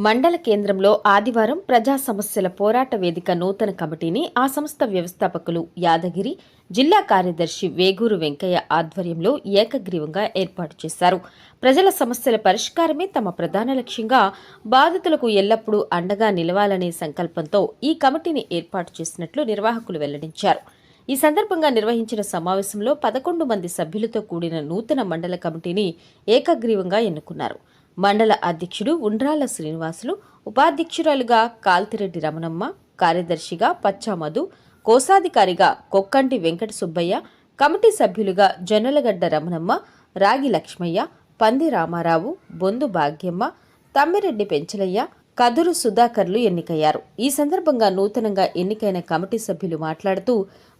మండల కేంద్రంలో ఆదివారం ప్రజా సమస్యల పోరాట వేదిక నూతన కమిటీని ఆ సంస్థ వ్యవస్థాపకులు యాదగిరి, జిల్లా కార్యదర్శి వేగూరు వెంకయ్య ఆధ్వర్యంలో ఏకగ్రీవంగా ఏర్పాటు చేశారు. ప్రజల సమస్యల పరిష్కారమే తమ ప్రధాన లక్ష్యంగా బాధితులకు ఎల్లప్పుడూ అండగా నిలవాలనే సంకల్పంతో ఈ కమిటీని ఏర్పాటు చేసినట్లు నిర్వాహకులు వెల్లడించారు. ఈ సందర్భంగా నిర్వహించిన సమావేశంలో 11 మంది సభ్యులతో కూడిన నూతన మండల కమిటీని ఏకగ్రీవంగా ఎన్నుకున్నారు. మండల అధ్యక్షుడు ఉండ్రాల శ్రీనివాసులు, ఉపాధ్యక్షురాలుగా కాల్తిరెడ్డి రమణమ్మ, కార్యదర్శిగా పచ్చా మధు, కోశాధికారిగా కొక్కంటి వెంకట సుబ్బయ్య, కమిటీ సభ్యులుగా జొన్నలగడ్డ రమణమ్మ, రాగి లక్ష్మయ్య, పంది రామారావు, బొందు భాగ్యమ్మ, తమ్మిరెడ్డి పెంచలయ్య, కదురు సుధాకర్లు ఎన్నికయ్యారు. ఈ సందర్భంగా నూతనంగా ఎన్నికైన కమిటీ సభ్యులు మాట్లాడుతూ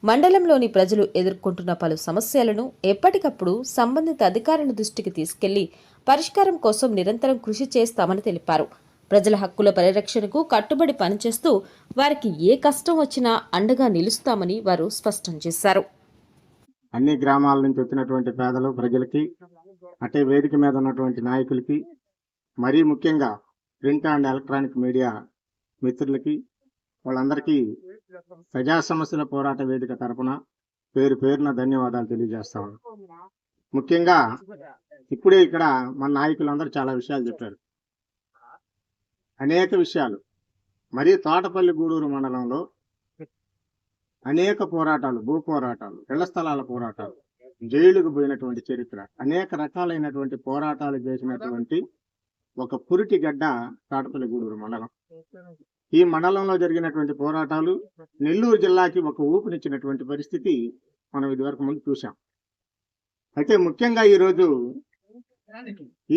మండలంలోని ప్రజలు ఎదుర్కొంటున్న పలు సమస్యలను ఎప్పటికప్పుడు సంబంధిత అధికారుల దృష్టికి తీసుకెళ్లి పరిష్కారం కోసం నిరంతరం కృషి చేస్తామని తెలిపారు. ప్రజల హక్కుల పరిరక్షణకు కట్టుబడి పనిచేస్తూ వారికి ఏ కష్టం వచ్చినా అండగా నిలుస్తామని వారు స్పష్టం చేశారు. అన్ని గ్రామాల నుంచి వచ్చినటువంటి పేదలు ప్రజలకి, అటే వేదిక మీద ఉన్నటువంటి నాయకులకి, మరీ ముఖ్యంగా ప్రింట్ అండ్ ఎలక్ట్రానిక్ మీడియా మిత్రులకి, వాళ్ళందరికీ ప్రజా సమస్యల పోరాట వేదిక తరపున పేరు పేరున ధన్యవాదాలు తెలియజేస్తాను. ముఖ్యంగా ఇప్పుడే ఇక్కడ మన నాయకులందరూ చాలా విషయాలు చెప్పారు, అనేక విషయాలు. మరి తోటపల్లి గూడూరు మండలంలో అనేక పోరాటాలు, భూ పోరాటాలు, ఇళ్ల స్థలాల పోరాటాలు, జైలుకు పోయినటువంటి చరిత్ర, అనేక రకాలైనటువంటి పోరాటాలు చేసినటువంటి ఒక పురిటి గడ్డ తోటపల్లి గూడూరు మండలం. ఈ మండలంలో జరిగినటువంటి పోరాటాలు నెల్లూరు జిల్లాకి ఒక ఊపినిచ్చినటువంటి పరిస్థితి మనం ఇదివరకు ముందు చూసాం. అయితే ముఖ్యంగా ఈరోజు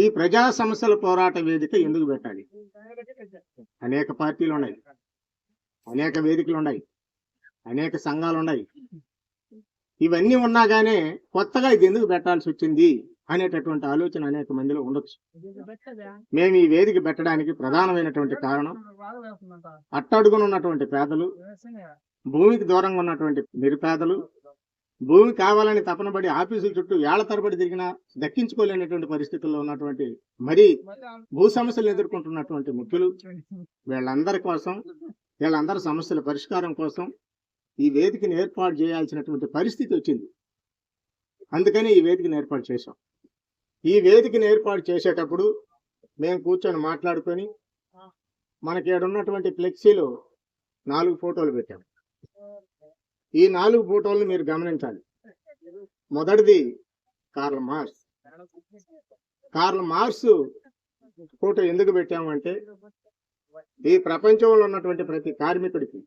ఈ ప్రజా సమస్యల పోరాట వేదిక ఎందుకు పెట్టాలి? అనేక పార్టీలు ఉన్నాయి, అనేక వేదికలు ఉన్నాయి, అనేక సంఘాలు ఉన్నాయి. ఇవన్నీ ఉన్నా గానే కొత్తగా ఇది ఎందుకు పెట్టాల్సి వచ్చింది అనేటటువంటి ఆలోచన అనేక మందిలో ఉండొచ్చు. మేము ఈ వేదిక పెట్టడానికి ప్రధానమైనటువంటి కారణం, అట్టడుగునున్నటువంటి పేదలు, భూమికి దూరంగా ఉన్నటువంటి నిరుపేదలు, భూమి కావాలని తపనబడి ఆఫీసుల చుట్టూ ఏళ్ల తరబడి తిరిగినా దక్కించుకోలేనటువంటి పరిస్థితుల్లో ఉన్నటువంటి, మరీ భూ సమస్యలు ఎదుర్కొంటున్నటువంటి ముఖ్యులు, వీళ్ళందరి కోసం, వీళ్ళందరి సమస్యల పరిష్కారం కోసం ఈ వేదికను ఏర్పాటు చేయాల్సినటువంటి పరిస్థితి వచ్చింది. అందుకని ఈ వేదికను ఏర్పాటు చేశాం. ఈ వేదికను ఏర్పాటు చేసేటప్పుడు మేము కూర్చొని మాట్లాడుకొని మనకి ఉన్నటువంటి ఫ్లెక్సీలో 4 ఫోటోలు పెట్టాం. ఈ 4 ఫోటోలను మీరు గమనించాలి. మొదటిది Karl Marx. Karl Marx photo ఎందుకు పెట్టామంటే, ఈ ప్రపంచంలో ఉన్నటువంటి ప్రతి కార్మికుడికి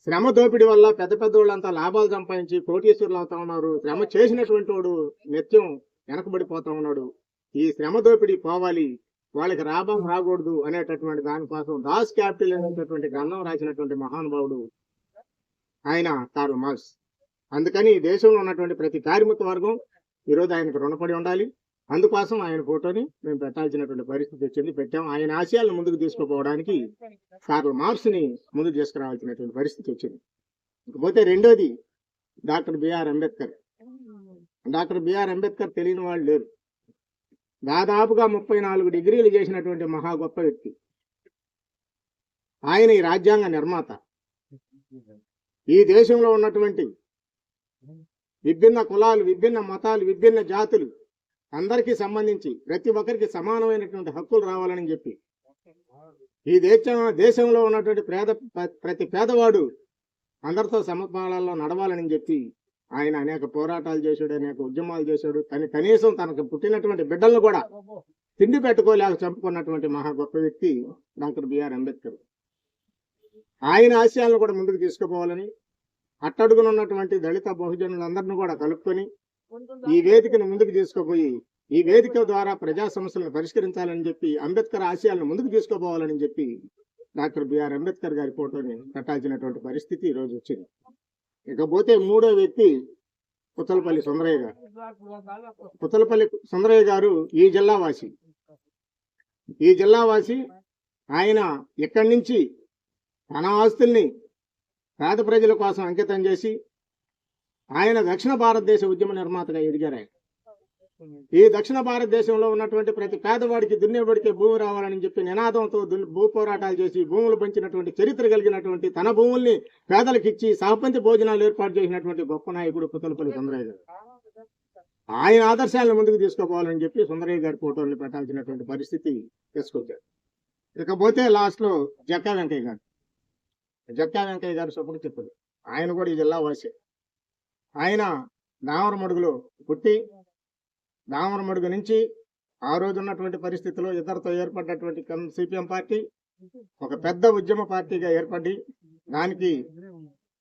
శ్రమ దోపిడి వల్ల పెద్ద పెద్ద వాళ్ళంతా లాభాలు సంపాదించి కోటీశ్వరులు అవుతా ఉన్నారు. శ్రమ చేసినటువంటి వాడు నిత్యం వెనకబడిపోతా ఉన్నాడు. ఈ శ్రమ దోపిడి పోవాలి, వాళ్ళకి లాభం రాకూడదు అనేటటువంటి దానికోసం దాస్ క్యాపిటల్ అనేటటువంటి గ్రంథం రాసినటువంటి మహానుభావుడు ఆయన కార్ల్ మార్క్స్. అందుకని ఈ దేశంలో ఉన్నటువంటి ప్రతి కార్మిక వర్గం ఈరోజు ఆయనకు రుణపడి ఉండాలి. అందుకోసం ఆయన ఫోటోని మేము పెట్టాల్సినటువంటి పరిస్థితి వచ్చింది, పెట్టాం. ఆయన ఆశయాలను ముందుకు తీసుకుపోవడానికి కార్ల్ మార్క్స్ ని ముందుకు తీసుకురావాల్సినటువంటి పరిస్థితి వచ్చింది. ఇకపోతే రెండోది doctor BR Ambedkar. Doctor BR Ambedkar తెలియని వాళ్ళు లేరు. దాదాపుగా 34 డిగ్రీలు చేసినటువంటి మహా గొప్ప వ్యక్తి. ఆయన ఈ రాజ్యాంగ నిర్మాత. ఈ దేశంలో ఉన్నటువంటి విభిన్న కులాలు, విభిన్న మతాలు, విభిన్న జాతులు అందరికీ సంబంధించి ప్రతి ఒక్కరికి సమానమైనటువంటి హక్కులు రావాలని చెప్పి, ఈ దేశంలో ఉన్నటువంటి ప్రతి పేదవాడు అందరితో సమపాలలో నడవాలని చెప్పి ఆయన అనేక పోరాటాలు చేశాడు, అనేక ఉద్యమాలు చేశాడు. కనీసం తనకు పుట్టినటువంటి బిడ్డలను కూడా తిండి పెట్టుకోలేక చంపుకున్నటువంటి మహా గొప్ప వ్యక్తి డాక్టర్ బిఆర్ అంబేద్కర్. ఆయన ఆశయాలను కూడా ముందుకు తీసుకుపోవాలని, అట్టడుగునున్నటువంటి దళిత బహుజనులందరినీ కూడా కలుపుకొని ఈ వేదికను ముందుకు తీసుకుపోయి ఈ వేదిక ద్వారా ప్రజా సమస్యలను పరిష్కరించాలని చెప్పి, అంబేద్కర్ ఆశయాలను ముందుకు తీసుకుపోవాలని చెప్పి డాక్టర్ బిఆర్ అంబేద్కర్ గారి ఫోటోని పెట్టాల్సినటువంటి పరిస్థితి ఈరోజు వచ్చింది. ఇకపోతే మూడో వ్యక్తి పుచ్చలపల్లి సుందరయ్య గారు. పుచ్చలపల్లి సుందరయ్య గారు ఈ జిల్లావాసి. ఈ జిల్లావాసి. ఆయన ఇక్కడి నుంచి తన ఆస్తుల్ని పేద ప్రజల కోసం అంకితం చేసి ఆయన దక్షిణ భారతదేశ ఉద్యమ నిర్మాతగా ఎదిగారు. ఈ దక్షిణ భారతదేశంలో ఉన్నటువంటి ప్రతి పేదవాడికి దున్నేవాడికి భూమి రావాలని చెప్పి నినాదంతో భూ పోరాటాలు చేసి భూములు పంచినటువంటి చరిత్ర కలిగినటువంటి తన భూముల్ని పేదలకు ఇచ్చి సహపంచి భోజనాలు ఏర్పాటు చేసినటువంటి గొప్ప నాయకుడు పుతలపల్లి సుందరయ్య గారు. ఆయన ఆదర్శాలను ముందుకు తీసుకుపోవాలని చెప్పి సుందరయ్య గారి ఫోటోల్ని పెట్టాల్సినటువంటి పరిస్థితి తీసుకొచ్చారు. ఇకపోతే లాస్ట్ లో జక్కా వెంకయ్య గారు. జక్కా వెంకయ్య గారు సొప్పుడు చెప్పదు. ఆయన కూడా ఈ జిల్లా వాసి. ఆయన దామరమడుగులో పుట్టి దామరమడుగు నుంచి ఆ రోజు ఉన్నటువంటి పరిస్థితిలో ఇద్దరితో ఏర్పడినటువంటి సిపిఎం పార్టీ ఒక పెద్ద ఉద్యమ పార్టీగా ఏర్పడి దానికి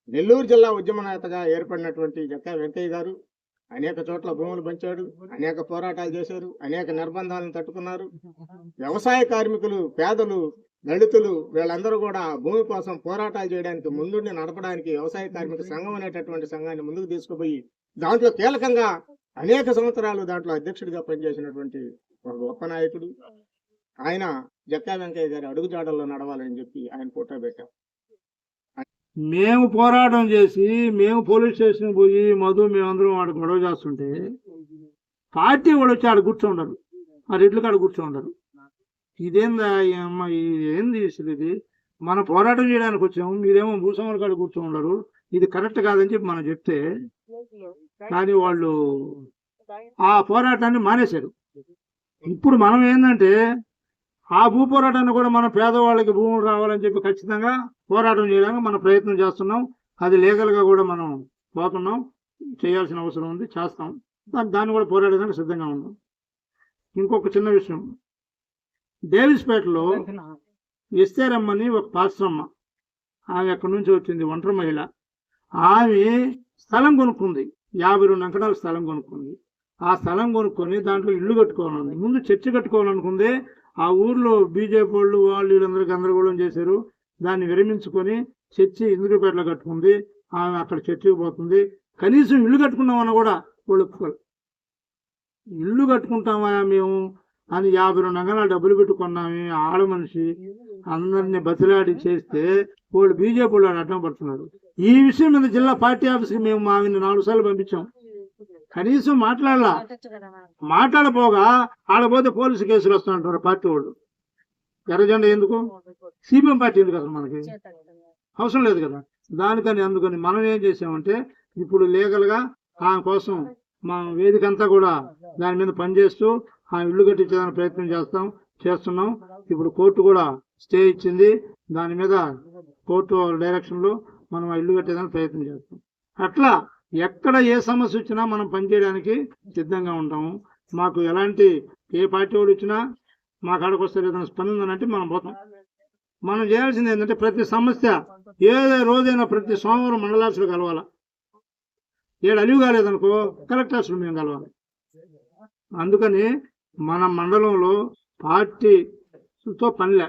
నెల్లూరు జిల్లా ఉద్యమ నేతగా ఏర్పడినటువంటి జక్కా వెంకయ్య గారు అనేక చోట్ల భూములు పంచాడు, అనేక పోరాటాలు చేశారు, అనేక నిర్బంధాలను తట్టుకున్నారు. వ్యవసాయ కార్మికులు, పేదలు, దళితులు వీళ్ళందరూ కూడా భూమి కోసం పోరాటాలు చేయడానికి ముందుండి నడపడానికి వ్యవసాయ కార్మిక సంఘం అనేటటువంటి సంఘాన్ని ముందుకు తీసుకుపోయి దాంట్లో కీలకంగా అనేక సంవత్సరాలు దాంట్లో అధ్యక్షుడిగా పనిచేసినటువంటి ఒక గొప్ప నాయకుడు. ఆయన జక్కా వెంకయ్య గారి అడుగుజాడల్లో నడవాలని చెప్పి ఆయన ఫోటో పెట్టాం. మేము పోరాటం చేసి మేము పోలీస్ స్టేషన్ పోయి మేమందరం వాడు గొడవ చేస్తుంటే పార్టీ వాడు వచ్చి ఆడ కూర్చోండరు, ఆ రెడ్ల కాడ కూర్చోండరు. ఇదేందా అమ్మ, ఏంది అసలు ఇది? మనం పోరాటం చేయడానికి వచ్చాము, మీరేమో భూస్వాముల కాడ కూర్చోండరు, ఇది కరెక్ట్ కాదని చెప్పి మనం చెప్తే కానీ వాళ్ళు ఆ పోరాటాన్ని మానేశారు. ఇప్పుడు మనం ఏంటంటే ఆ భూ పోరాటాన్ని కూడా మన పేదవాళ్ళకి భూములు రావాలని చెప్పి ఖచ్చితంగా పోరాటం చేయడానికి మనం ప్రయత్నం చేస్తున్నాం. అది లీగల్గా కూడా మనం పోతున్నాం, చేయాల్సిన అవసరం ఉంది, చేస్తాం. దాన్ని కూడా పోరాడడానికి సిద్ధంగా ఉన్నాం. ఇంకొక చిన్న విషయం, డేవిస్పేటలో ఎస్తేరమ్మని ఒక పాస్టరమ్మ, ఆమె ఎక్కడి నుంచి వచ్చింది, ఒంటరి మహిళ. ఆమె స్థలం కొనుక్కుంది, 52 ఎకరాల స్థలం కొనుక్కుంది. ఆ స్థలం కొనుక్కొని దాంట్లో ఇల్లు కట్టుకోవాలని, ముందు చర్చి కట్టుకోవాలనుకుంది. ఆ ఊర్లో బీజేపీ వాళ్ళు వీళ్ళందరూ గందరగోళం చేశారు. దాన్ని విరమించుకొని చర్చి ఇంద్రపేటలో కట్టుకుంది. ఆమె అక్కడ చర్చికి పోతుంది. కనీసం ఇల్లు కట్టుకున్నామని కూడా వాళ్ళు ఒప్పుకోరు. ఇల్లు కట్టుకుంటామా మేము అని 52 ఎకరాలు డబ్బులు పెట్టుకున్నామే ఆడ మనిషి అందరినీ బతిలాడి చేస్తే వాళ్ళు బీజేపీ వాళ్ళు అడ్డం పడుతున్నారు. ఈ విషయం మీద జిల్లా పార్టీ ఆఫీస్కి మేము ఆమెను 4 సార్లు పంపించాం. కనీసం మాట్లాడపోగా ఆడపోతే పోలీసు కేసులు వస్తుంటారు పార్టీ వాళ్ళు. ఎర్రజెండా ఎందుకు? సిపిఎం పార్టీ ఎందుకు? అసలు మనకి అవసరం లేదు కదా. దానికని అందుకని మనం ఏం చేసామంటే ఇప్పుడు లీగల్గా ఆమె కోసం మా వేదిక అంతా కూడా దాని మీద పనిచేస్తూ ఆ ఇల్లు కట్టించేదానికి ప్రయత్నం చేస్తున్నాం. ఇప్పుడు కోర్టు కూడా స్టే ఇచ్చింది. దాని మీద కోర్టు డైరెక్షన్లో మనం ఆ ఇల్లు కట్టేదానికి ప్రయత్నం చేస్తాం. అట్లా ఎక్కడ ఏ సమస్య వచ్చినా మనం పనిచేయడానికి సిద్ధంగా ఉంటాము. మాకు ఎలాంటి ఏ పార్టీ వాడు వచ్చినా మా కాడకు వస్తే ఏదైనా స్పందన అంటే మనం పోతాం. మనం చేయాల్సింది ఏంటంటే ప్రతి సమస్య ఏ రోజైనా ప్రతి సోమవారం మండలాసులు కలవాలి. 7 అలివి కాలేదనుకో కలెక్టర్ ఆఫీసులు మేము కలవాలి. అందుకని మన మండలంలో పార్టీతో పనిలే,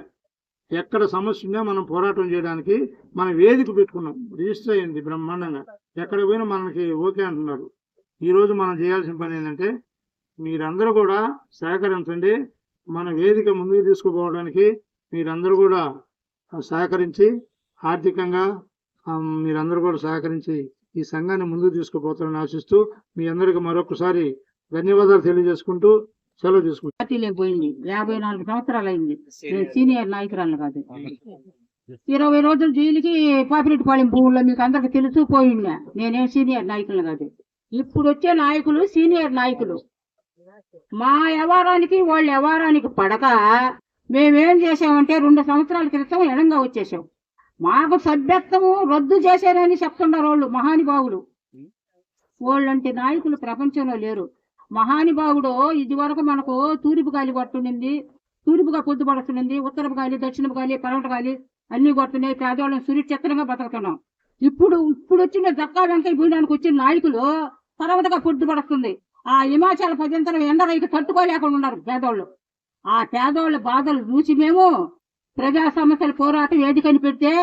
ఎక్కడ సమస్య ఉన్నా మనం పోరాటం చేయడానికి మనం వేదిక పెట్టుకున్నాం. రిజిస్టర్ అయ్యింది బ్రహ్మాండంగా. ఎక్కడ పోయినా మనకి ఓకే అంటున్నారు. ఈరోజు మనం చేయాల్సిన పని ఏంటంటే మీరందరూ కూడా సహకరించండి. మన వేదిక ముందుకు తీసుకుపోవడానికి మీరందరూ కూడా సహకరించి ఆర్థికంగా మీరందరూ కూడా సహకరించి ఈ సంఘాన్ని ముందుకు తీసుకుపోతారని ఆశిస్తూ మీ అందరికీ మరొకసారి ధన్యవాదాలు తెలియజేసుకుంటూ సెలవు తీసుకుంటాం. పార్టీలోకి పోయింది 54 సంవత్సరాలు అయింది. నేను సీనియర్ నాయకురాలు కాదు. 20 రోజులు జైలుకి పాపిరెడ్డిపాళెం భూముల్లో మీకు అందరికి తెలుసు పోయిందా. నేనేం సీనియర్ నాయకులు కాదు. ఇప్పుడు వచ్చే నాయకులు సీనియర్ నాయకులు. మా వ్యవహారానికి వాళ్ళ వ్యవహారానికి పడక మేమేం చేసామంటే 2 సంవత్సరాల క్రితం ఎడంగా వచ్చేసాం. మాకు సభ్యత్వము రద్దు చేశారని చెప్తున్నారు వాళ్ళు మహానుభావులు. వాళ్ళంటి నాయకులు ప్రపంచంలో లేరు. మహానుభావుడు ఇది వరకు మనకు తూర్పు గాలి కొట్టునింది, తూర్పుగా పొద్దు పడుతుంది, ఉత్తరపు గాలి, దక్షిణపు గాలి, పడమట గాలి అన్ని కొడుతున్నాయి. పేదవాళ్ళని సురక్షితంగా బతుకుతున్నాం. ఇప్పుడు వచ్చిన జక్కా వెంకయ్య బీడానికి వచ్చిన నాయకులు తర్వాతగా పొద్దు పడుతుంది. ఆ హిమాచల్ పర్యంతరం ఎండ రైతు తట్టుకోలేకుండా ఉన్నారు పేదవాళ్ళు. ఆ పేదవాళ్ళ బాధలు చూసి మేము ప్రజా సమస్యల పోరాటం వేదికని పెడితే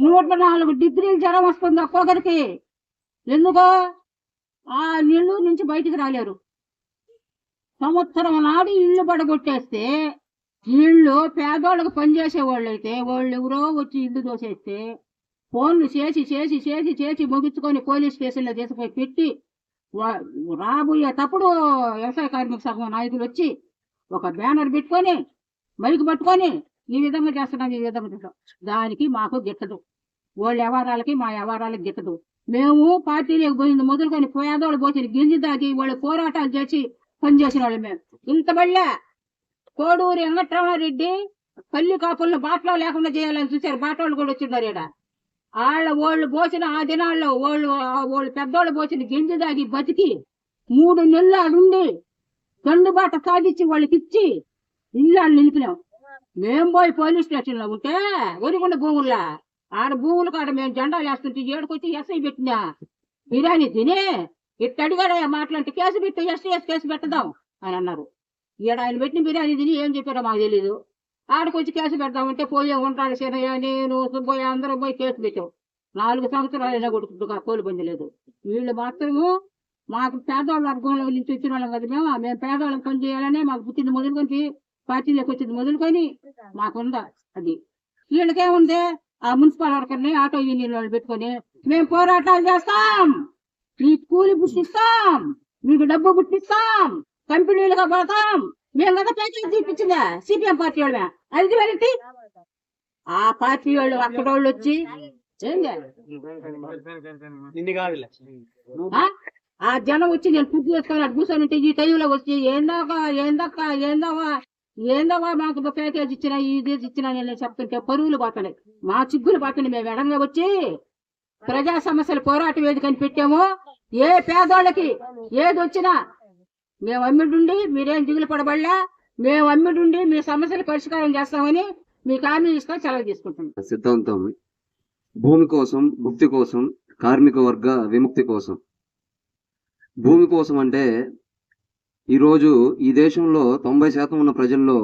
104 డిగ్రీలు జ్వరం వస్తుంది ఒక్కొక్కరికి. ఎందుకో ఆ నీళ్ళు నుంచి బయటికి రాలేరు. సంవత్సరం నాడు ఇళ్ళు పడగొట్టేస్తే వీళ్ళు పేదోళ్ళకు పనిచేసే వాళ్ళు అయితే వాళ్ళు ఎవరో వచ్చి ఇల్లు దోసేస్తే ఫోన్లు చేసి ముగించుకొని పోలీస్ స్టేషన్లో తీసుకుపోయి పెట్టి రాబోయేటప్పుడు వ్యవసాయ కార్మిక సంఘం నాయకులు వచ్చి ఒక బ్యానర్ పెట్టుకొని మైకు పట్టుకొని ఈ విధంగా చేస్తున్నాం, ఈ విధంగా చేస్తాం. దానికి మాకు గిట్టదు. వాళ్ళ వ్యవహారాలకి మా వ్యవహారాలకి గిట్టదు. మేము పార్టీలకు పోయింది మొదలుకొని పేదోళ్ళు పోసిన గింజి దాగి వాళ్ళు పోరాటాలు చేసి పనిచేసిన వాళ్ళు మేము. ఇంత బళ్ళే కోడూరు వెంకట్రామారెడ్డి పల్లి కాపులను బాటలో లేకుండా చేయాలని చూశారు. బాటోళ్ళు కూడా వచ్చిన్నారు ఇక్కడ. వాళ్ళు పోసిన ఆ దినాల్లో వాళ్ళు పెద్దోళ్ళు పోసిన గింజి దాగి బతికి 3 నెలలు ఆడుండి దండుబాట సాధించి వాళ్ళకి ఇచ్చి ఇల్లు నిలిపినాం. మేము పోయి పోలీస్ స్టేషన్ లో ఉంటే ఒరిగొండ భూముల్లో ఆడ భూములు కాడ మేము జెండాలు వేస్తుంటే ఏడుకొచ్చి ఎస్ఐ పెట్టినా బిర్యానీ తిని ఇట్ట అడిగాడు మాట్లాడితే కేసు పెట్టి ఎస్ఐఎస్ కేసు పెట్టదాం అని అన్నారు. ఈడ ఆయన పెట్టిన బిర్యానీ తిని ఏం చెప్పారో మాకు తెలీదు. ఆడకొచ్చి కేసు పెడదామంటే పోయే ఉంటాడు సీనయ్య, నేను సుబ్బయ్య అందరం పోయి కేసు పెట్టాం. 4 సంవత్సరాలు అయినా కొడుకుంటుగా కోలు పొందలేదు. వీళ్ళు మాత్రము మాకు పేదవాళ్ళ వర్గంలో నుంచి వచ్చిన వాళ్ళం కదా. మేము పేదవాళ్ళం పని చేయాలనే మాకు పుట్టింది మొదలుకొని పార్టీలోకి వచ్చింది మొదలుకొని మాకుందా అది. వీళ్ళకేముంది ఆ మున్సిపల్ వర్కర్ని ఆటో యూనియన్ వాళ్ళు పెట్టుకొని మేము పోరాటాలు చేస్తాం, మీకు కూలి పుట్టిస్తాం, మీకు డబ్బు పుట్టిస్తాం, కంపెనీలుగా పోతాం. మేము కదా ప్యాకేజ్ చూపించిందా సిపిఎం పార్టీ వాళ్ళ అది వెళ్తే ఆ పార్టీ వాళ్ళు అక్కడోళ్ళు వచ్చి ఆ జనం వచ్చి నేను పూర్తి చేసుకొని కూర్చొని ఈ టైంలో వచ్చి ఏందవా మాకు ప్యాకేజ్ ఇచ్చినా ఇది ఇచ్చినా నేను చెప్తుంటే పరువులు పోతున్నాయి, మా చిగ్గులు పోతున్నాయి. మేము ఎడంగా వచ్చి ప్రజా సమస్యల పోరాట వేదికని పెట్టాము. ఏ పేదోళ్ళకి ఏది వచ్చినా మేము అమ్మిడుండి మీరేం దిగులు పడబడలే, మేము అమ్మిడుండి మీ సమస్యలు పరిష్కారం చేస్తామని మీకు హామీ ఇస్తాం, సెలవు తీసుకుంటున్నాం. సిద్ధాంతం భూమి కోసం, భుక్తి కోసం, కార్మిక వర్గ విముక్తి కోసం. భూమి కోసం అంటే ఈరోజు ఈ దేశంలో 90% ఉన్న ప్రజల్లో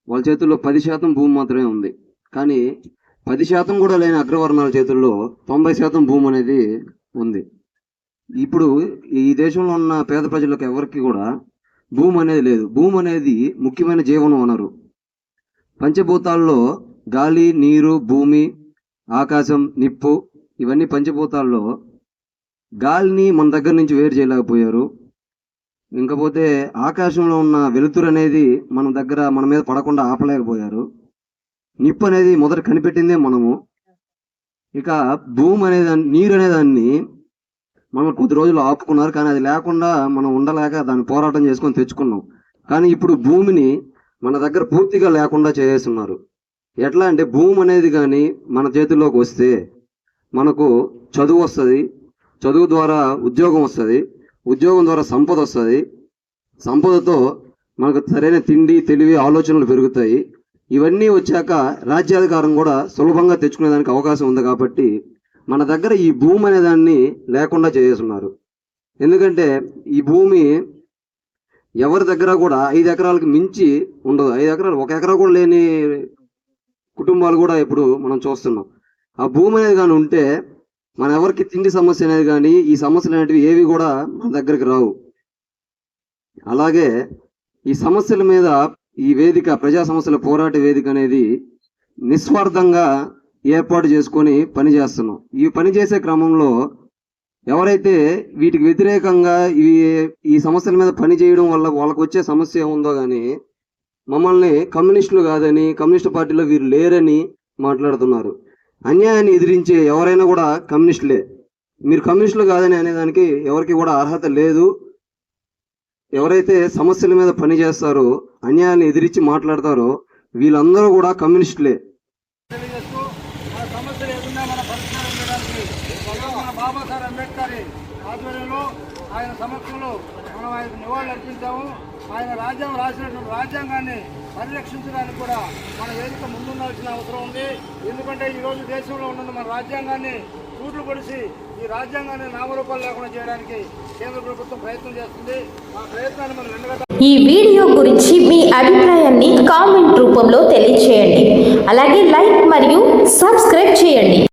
వాళ్ళ చేతుల్లో 10% భూమి మాత్రమే ఉంది. కానీ 10% కూడా లేని అగ్రవర్ణాల చేతుల్లో 90% భూమి అనేది ఉంది. ఇప్పుడు ఈ దేశంలో ఉన్న పేద ప్రజలకు ఎవరికి కూడా భూమి అనేది లేదు. భూమి అనేది ముఖ్యమైన జీవన వనరు. పంచభూతాల్లో గాలి, నీరు, భూమి, ఆకాశం, నిప్పు ఇవన్నీ పంచభూతాల్లో గాలిని మన దగ్గర నుంచి వేరు చేయలేకపోయారు. ఇంకపోతే ఆకాశంలో ఉన్న వెలుతురు అనేది మన మీద పడకుండా ఆపలేకపోయారు. నిప్పు అనేది మొదట కనిపెట్టిందే మనము. ఇక భూమి అనేదాన్ని, నీరు అనేదాన్ని మనం కొద్ది రోజులు ఆపుకున్నారు. కానీ అది లేకుండా మనం ఉండలేక దాన్ని పోరాటం చేసుకొని తెచ్చుకున్నాం. కానీ ఇప్పుడు భూమిని మన దగ్గర పూర్తిగా లేకుండా చేసేస్తున్నారు. ఎట్లా అంటే భూమి అనేది కానీ మన చేతుల్లోకి వస్తే మనకు చదువు వస్తుంది, చదువు ద్వారా ఉద్యోగం వస్తుంది, ఉద్యోగం ద్వారా సంపద వస్తుంది, సంపదతో మనకు సరైన తిండి, తెలివి, ఆలోచనలు పెరుగుతాయి. ఇవన్నీ వచ్చాక రాజ్యాధికారం కూడా సులభంగా తెచ్చుకునేదానికి అవకాశం ఉంది. కాబట్టి మన దగ్గర ఈ భూమి అనే దాన్ని లేకుండా చేస్తున్నారు. ఎందుకంటే ఈ భూమి ఎవరి దగ్గర కూడా 5 ఎకరాలకు మించి ఉండదు. 5 ఎకరాలు, 1 ఎకరా కూడా లేని కుటుంబాలు కూడా ఇప్పుడు మనం చూస్తున్నాం. ఆ భూమి అనేది కానీ ఉంటే మన ఎవరికి తిండి సమస్య అనేది కానీ ఈ సమస్యలు అనేటివి ఏవి కూడా మన దగ్గరికి రావు. అలాగే ఈ సమస్యల మీద ఈ వేదిక, ప్రజా సమస్యల పోరాట వేదిక అనేది నిస్వార్థంగా ఏర్పాటు చేసుకొని పని చేస్తున్నాం. ఈ పని చేసే క్రమంలో ఎవరైతే వీటికి వ్యతిరేకంగా ఈ సమస్యల మీద పని చేయడం వల్ల వాళ్ళకు వచ్చే సమస్య ఉందో కానీ మమ్మల్ని కమ్యూనిస్టులు కాదని, కమ్యూనిస్టు పార్టీలో వీరు లేరని మాట్లాడుతున్నారు. అన్యాయాన్ని ఎదిరించే ఎవరైనా కూడా కమ్యూనిస్టులే. మీరు కమ్యూనిస్టులు కాదని అనేదానికి ఎవరికి కూడా అర్హత లేదు. ఎవరైతే సమస్యల మీద పని చేస్తారో, అన్యాయాన్ని ఎదిరించి మాట్లాడతారో వీళ్ళందరూ కూడా కమ్యూనిస్టులే. మన సమస్యలు ఏదన్నా మన పరిష్కారం చేయడానికి మన బాబాసాహెబ్ అంబేద్కర్ ఆధ్వర్యంలో ఆయన సమక్షంలో మనం ఆయనకు నివాళులు అర్పించాము. ఆయన రాజ్యాంగం రాసినటువంటి రాజ్యాంగాన్ని పరిరక్షించడానికి కూడా మన వేదిక ముందుండాల్సిన అవసరం ఉంది. ఎందుకంటే ఈరోజు దేశంలో ఉన్న మన రాజ్యాంగాన్ని తూట్లు పొడిచి ఈ రాజ్యాంగాన్ని నామరూపాలు లేకుండా చేయడానికి కేంద్ర ప్రభుత్వం ప్రయత్నం చేస్తుంది. ఆ ప్రయత్నాన్ని మనం వెంటనే ఈ వీడియో గురించి మీ అభిప్రాయాన్ని కామెంట్ రూపంలో తెలియచేయండి. అలాగే లైక్ మరియు సబ్స్క్రైబ్ చేయండి.